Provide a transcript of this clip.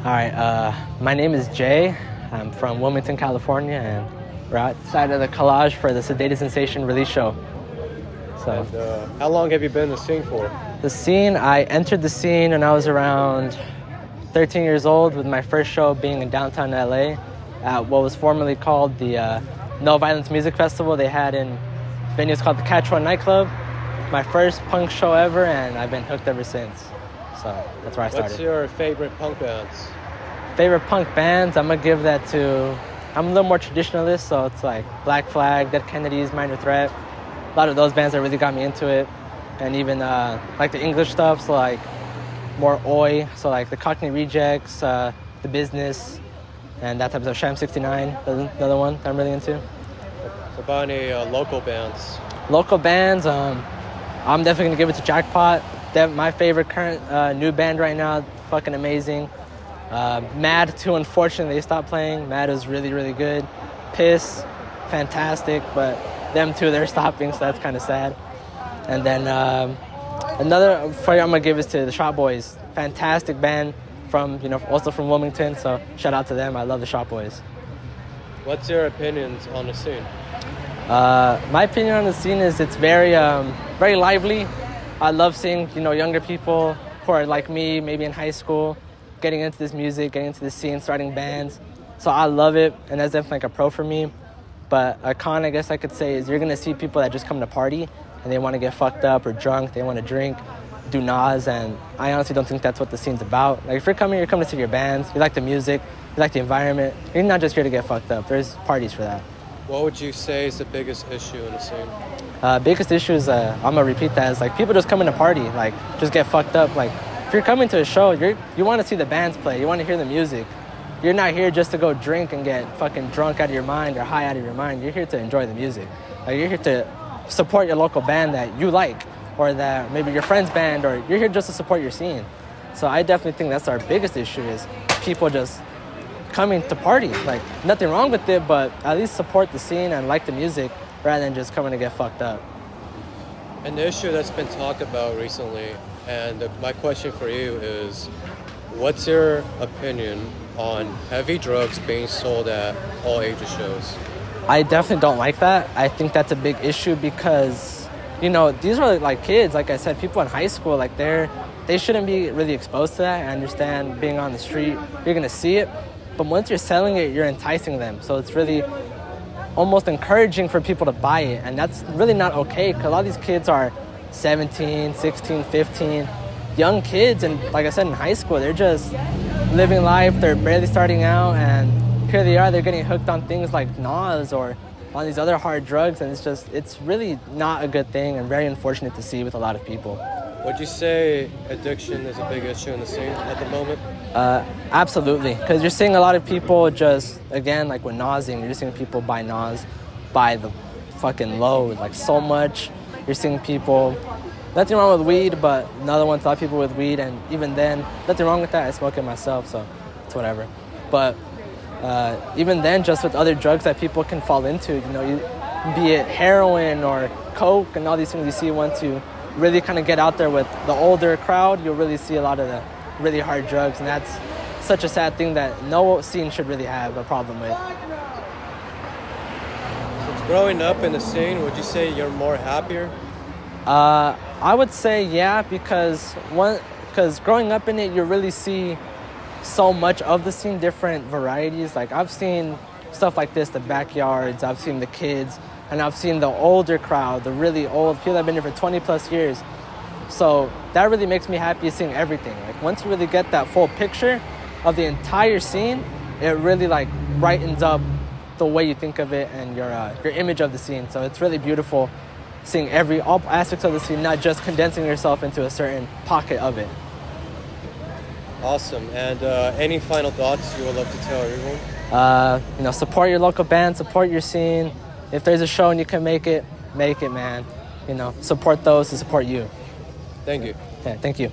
All right, my name is Jay. I'm from Wilmington, California, and we're outside of the Collage for the Sedated Sensation release show. So, And, how long have you been in the scene for? the scene, I entered the scene when I was around 13 years old, with my first show being in downtown LA at what was formerly called the No Violence Music Festival. They had in venues called the Catch One nightclub. My first punk show ever, and I've been hooked ever since. So that's where I started. What's your favorite punk bands? Favorite punk bands, I'm gonna give that to, I'm a little more traditionalist, so it's like Black Flag, Dead Kennedys, Minor Threat. A lot of those bands that really got me into it. And even like the English stuff, so like more Oi, so like the Cockney Rejects, The Business, and that type of stuff. Sham 69, another one that I'm really into. So about any local bands? Local bands, I'm definitely gonna give it to Jackpot. They're my favorite current new band right now, fucking amazing. Mad too, unfortunately, they stopped playing. Mad is really, really good. Piss, fantastic, but them too, they're stopping, so that's kind of sad. And then another fire I'm gonna give is to the Shot Boys. Fantastic band from, also from Wilmington, so shout out to them. I love the Shot Boys. What's your opinions on the scene? My opinion on the scene is it's very, very lively. I love seeing, younger people who are like me, maybe in high school, getting into this music, getting into the scene, starting bands. So I love it, and that's definitely like a pro for me. But a con, I guess I could say, is you're gonna see people that just come to party and they want to get fucked up or drunk, they want to drink, do Nas, and I honestly don't think that's what the scene's about. Like, if you're coming to see your bands, you like the music, you like the environment, you're not just here to get fucked up. There's parties for that. What would you say is the biggest issue in the scene? Biggest issue is, I'm gonna repeat that, is like people just coming to party, like just get fucked up. Like, if you're coming to a show, you want to see the bands play, you want to hear the music. You're not here just to go drink and get fucking drunk out of your mind or high out of your mind. You're here to enjoy the music. Like, you're here to support your local band that you like, or that maybe your friend's band, or you're here just to support your scene. So I definitely think that's our biggest issue, is people just coming to party. Like, nothing wrong with it, but at least support the scene and like the music rather than just coming to get fucked up. An issue that's been talked about recently, and my question for you is, what's your opinion on heavy drugs being sold at all ages shows? I definitely don't like that. I think that's a big issue because, these are like kids. Like I said, people in high school, like they shouldn't be really exposed to that. I understand being on the street, you're gonna see it, but once you're selling it, you're enticing them. So it's really almost encouraging for people to buy it, and that's really not okay, because a lot of these kids are 17, 16, 15, young kids, and like I said, in high school, they're just living life, they're barely starting out, and here they are, they're getting hooked on things like Nas or on these other hard drugs, and it's really not a good thing and very unfortunate to see with a lot of people. Would you say addiction is a big issue in the scene at the moment? Absolutely, because you're seeing a lot of people just, again, like with Nasing, you're just seeing people buy Nas by the fucking load, like so much. You're seeing people, nothing wrong with weed, but another one, a lot of people with weed, and even then, nothing wrong with that. I smoke it myself, so it's whatever. But even then, just with other drugs that people can fall into, be it heroin or coke and all these things you see, once you really kind of get out there with the older crowd, you'll really see a lot of the really hard drugs, and that's such a sad thing that no scene should really have a problem with. Since growing up in the scene, would you say you're more happier? I would say yeah, because growing up in it, you really see so much of the scene, different varieties. Like, I've seen stuff like this, the backyards, I've seen the kids, and I've seen the older crowd, the really old people that have been here for 20 plus years. So that really makes me happy, seeing everything. Like, once you really get that full picture of the entire scene, it really like brightens up the way you think of it and your image of the scene. So it's really beautiful seeing all aspects of the scene, not just condensing yourself into a certain pocket of it. Awesome. And any final thoughts you would love to tell everyone? Support your local band, support your scene. If there's a show and you can make it, man. Support those who support you. Thank you. Yeah, thank you.